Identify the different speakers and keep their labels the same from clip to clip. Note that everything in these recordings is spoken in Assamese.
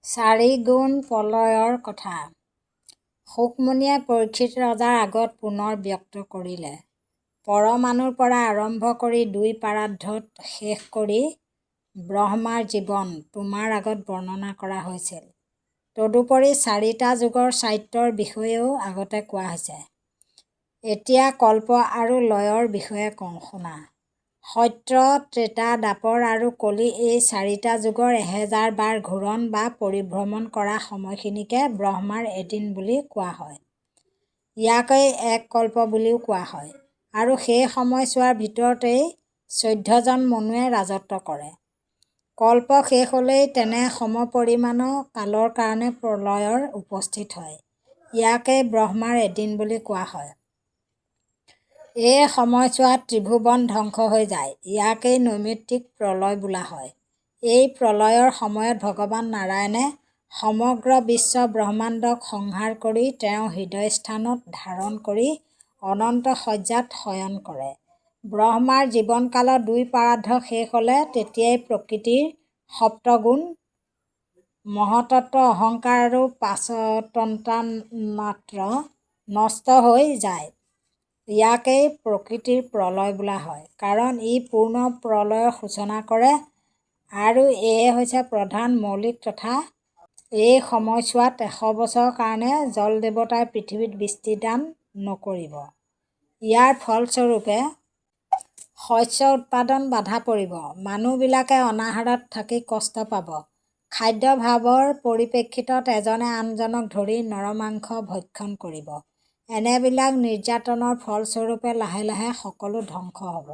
Speaker 1: চাৰি গুণ প্ৰলয়ৰ কথা শুকমুনিয়ে পৰীক্ষিত ৰজাৰ আগত পুনৰ ব্যক্ত কৰিলে। পৰমাণুৰ পৰা আৰম্ভ কৰি ২ পাৰাৰ্ধত শেষ কৰি ব্ৰহ্মাৰ জীৱন তোমাৰ আগত বৰ্ণনা কৰা হৈছিল। তদুপৰি ৪টা যুগৰ চাৰিত্ৰৰ বিষয়েও আগতে কোৱা হৈছে। এতিয়া কল্প আৰু লয়ৰ বিষয়ে কওঁ শুনা। সত্য, ত্ৰেতা, দ্বাপৰ আৰু কলি এই ৪টা যুগৰ ১০০০ বাৰ ঘূৰণ বা পৰিভ্ৰমণ কৰা সময়খিনিকে ব্ৰহ্মাৰ এদিন বুলি কোৱা হয়। ইয়াকেই এক কল্প বুলিও কোৱা হয়। আৰু সেই সময়ছোৱাৰ ভিতৰতেই ১৪জন মনুৱে ৰাজত্ব কৰে। কল্প শেষ হ'লেই তেনে সমপৰিমাণ কালৰ কাৰণে প্ৰলয়ৰ উপস্থিত হয়। ইয়াকেই ব্ৰহ্মাৰ এদিন বুলি কোৱা হয়। এই সময়ছোৱাত ত্ৰিভুৱন ধ্বংস হৈ যায়। ইয়াকেই নৈমিত্তিক প্ৰলয় বোলা হয়। এই প্ৰলয়ৰ সময়ত ভগৱান নাৰায়ণে সমগ্ৰ বিশ্ব ব্ৰহ্মাণ্ডক সংহাৰ কৰি তেওঁৰ হৃদয়স্থানত ধাৰণ কৰি অনন্ত শয্যাত শয়ন কৰে। ব্ৰহ্মাৰ জীৱনকালত ২ পাৰাৰ্ধ শেষ হ'লে তেতিয়াই প্ৰকৃতিৰ সপ্তগুণ মহত্তত্ব, অহংকাৰ আৰু পাঁচতন্ত্ৰমাত্ৰ নষ্ট হৈ যায়। ইয়াকেই প্ৰকৃতিৰ প্ৰলয় বোলা হয়। কাৰণ ই পূৰ্ণ প্ৰলয়ৰ সূচনা কৰে আৰু এয়ে হৈছে প্ৰধান মৌলিক তথা এই সময়ছোৱাত ১০০ বছৰৰ কাৰণে জলদেৱতাই পৃথিৱীত বৃষ্টিদান নকৰিব। ইয়াৰ ফলস্বৰূপে শস্য উৎপাদন বাধা পৰিব। মানুহবিলাকে অনাহাৰত থাকি কষ্ট পাব। খাদ্যাভাৱৰ পৰিপ্ৰেক্ষিতত এজনে আনজনক ধৰি নৰমাংস ভক্ষণ কৰিব। এনেবিলাক নিৰ্যাতনৰ ফলস্বৰূপে লাহে লাহে সকলো ধ্বংস হ'ব।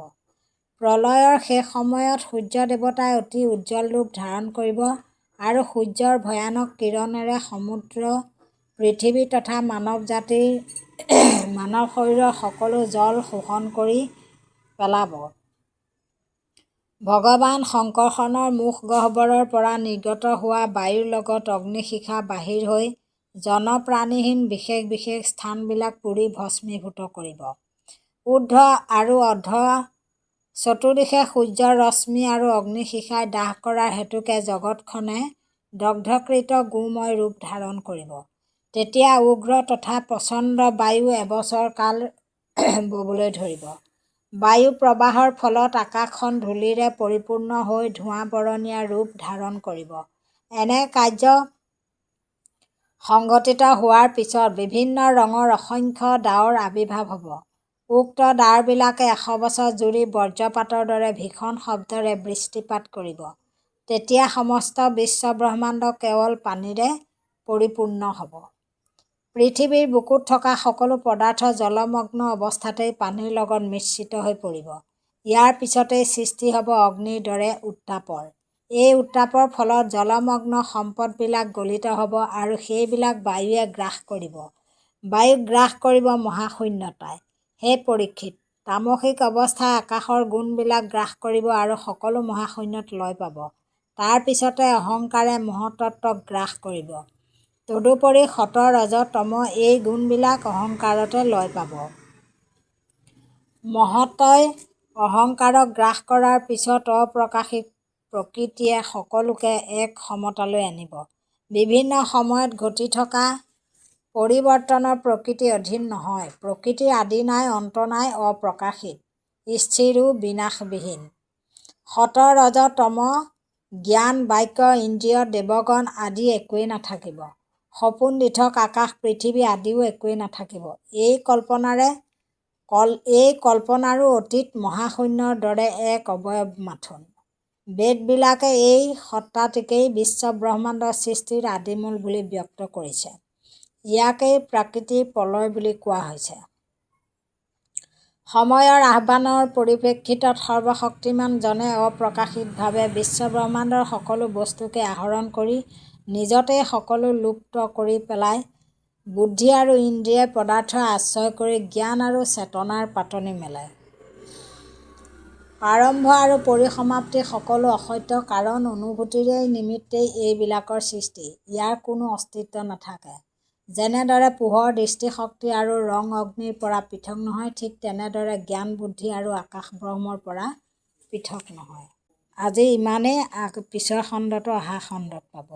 Speaker 1: প্ৰলয়ৰ শেষ সময়ত সূৰ্য দেৱতাই অতি উজ্জ্বল ৰূপ ধাৰণ কৰিব আৰু সূৰ্যৰ ভয়ানক কিৰণেৰে সমুদ্ৰ, পৃথিৱী তথা মানৱ শৰীৰৰ সকলো জল শোষণ কৰি পেলাব। ভগৱান শংকৰ্ষণৰ মুখ গহ্বৰৰ পৰা নিৰ্গত হোৱা বায়ুৰ লগত অগ্নিশিখা বাহিৰ হৈ জনপ্ৰাণীহীন বিশেষ বিশেষ স্থানবিলাক পুৰি ভস্মীভূত কৰিব। ঊৰ্ধ্ব আৰু অৰ্ধ চতুৰ্দিশে সূৰ্যৰ ৰশ্মি আৰু অগ্নিশিখাই দাহ কৰাৰ হেতুকে জগতখনে দগ্ধকৃত গোময় ৰূপ ধাৰণ কৰিব। তেতিয়া উগ্ৰ তথা প্ৰচণ্ড বায়ু এবছৰ কাল ববলৈ ধৰিব। বায়ু প্ৰবাহৰ ফলত আকাশখন ধূলিৰে পৰিপূৰ্ণ হৈ ধোঁৱা বৰণীয়া ৰূপ ধাৰণ কৰিব। এনে কাৰ্য সংঘটিত হোৱাৰ পিছত বিভিন্ন ৰঙৰ অসংখ্য ডাৱৰ আবিৰ্ভাৱ হ'ব। উক্ত ডাৱৰবিলাকে ১০০ বছৰ জুৰি বজ্ৰপাতৰ দৰে ভীষণ শব্দৰে বৃষ্টিপাত কৰিব। তেতিয়া সমস্ত বিশ্ব ব্ৰহ্মাণ্ড কেৱল পানীৰে পৰিপূৰ্ণ হ'ব। পৃথিৱীৰ বুকুত থকা সকলো পদাৰ্থ জলমগ্ন অৱস্থাতেই পানীৰ লগত মিশ্ৰিত হৈ পৰিব। ইয়াৰ পিছতেই সৃষ্টি হ'ব অগ্নিৰ দৰে উত্তাপৰ। এই উত্তাপৰ ফলত জলমগ্ন সম্পদবিলাক গলিত হ'ব আৰু সেইবিলাক বায়ুৱে গ্ৰাস কৰিব। বায়ুক গ্ৰাস কৰিব মহাশূন্যতাই। হে পৰীক্ষিত, তামসিক অৱস্থাই আকাশৰ গুণবিলাক গ্ৰাস কৰিব আৰু সকলো মহাশূন্যত লয় পাব। তাৰ পিছতে অহংকাৰে মহত্তত্বক গ্ৰাস কৰিব। তদুপৰি সত, ৰজ, তম এই গুণবিলাক অহংকাৰতে লয় পাব। মহত্তই অহংকাৰক গ্ৰাস কৰাৰ পিছত অপ্ৰকাশিত প্ৰকৃতিয়ে সকলোকে এক সমতালৈ আনিব। বিভিন্ন সময়ত ঘটি থকা পৰিৱৰ্তনৰ প্ৰকৃতি অধীন নহয়। প্ৰকৃতিৰ আদি নাই, অন্ত নাই, অপ্ৰকাশিত, স্থিৰ ও বিনাশবিহীন। সত, ৰজ, তম জ্ঞান, বাক্য, ইন্দ্ৰিয়, দেৱগণ আদি একোৱেই নাথাকিব। সপোন, দিঠক, আকাশ, পৃথিৱী আদিও একোৱেই নাথাকিব। এই কল্পনাৰো অতীত মহাশূন্যৰ দৰে এক অৱয়ব মাথোন। বেদবিলাকে এই সত্তাটিকেই বিশ্ব ব্ৰহ্মাণ্ডৰ সৃষ্টিৰ আদিমূল বুলি ব্যক্ত কৰিছে। ইয়াকেই প্ৰাকৃতিক প্ৰলয় বুলি কোৱা হৈছে। সময়ৰ আহ্বানৰ পৰিপ্ৰেক্ষিতত সৰ্বশক্তিমান জনে অপ্ৰকাশিতভাৱে বিশ্বব্ৰহ্মাণ্ডৰ সকলো বস্তুকে আহৰণ কৰি নিজতেই সকলো লুপ্ত কৰি পেলাই বুদ্ধি আৰু ইন্দ্ৰিয়ে পদাৰ্থ আশ্ৰয় কৰি জ্ঞান আৰু চেতনাৰ পাতনি মেলে। প্ৰাৰম্ভ আৰু পৰিসমাপ্তি সকলো অসত্য, কাৰণ অনুভূতিৰে নিমিত্তেই এইবিলাকৰ সৃষ্টি। ইয়াৰ কোনো অস্তিত্ব নাথাকে। যেনেদৰে পোহৰ দৃষ্টিশক্তি আৰু ৰং অগ্নিৰ পৰা পৃথক নহয়, ঠিক তেনেদৰে জ্ঞান বুদ্ধি আৰু আকাশ ব্ৰহ্মৰ পৰা পৃথক নহয়। আজি ইমানেই। পিছৰ খণ্ডটো অহা খণ্ডত পাব।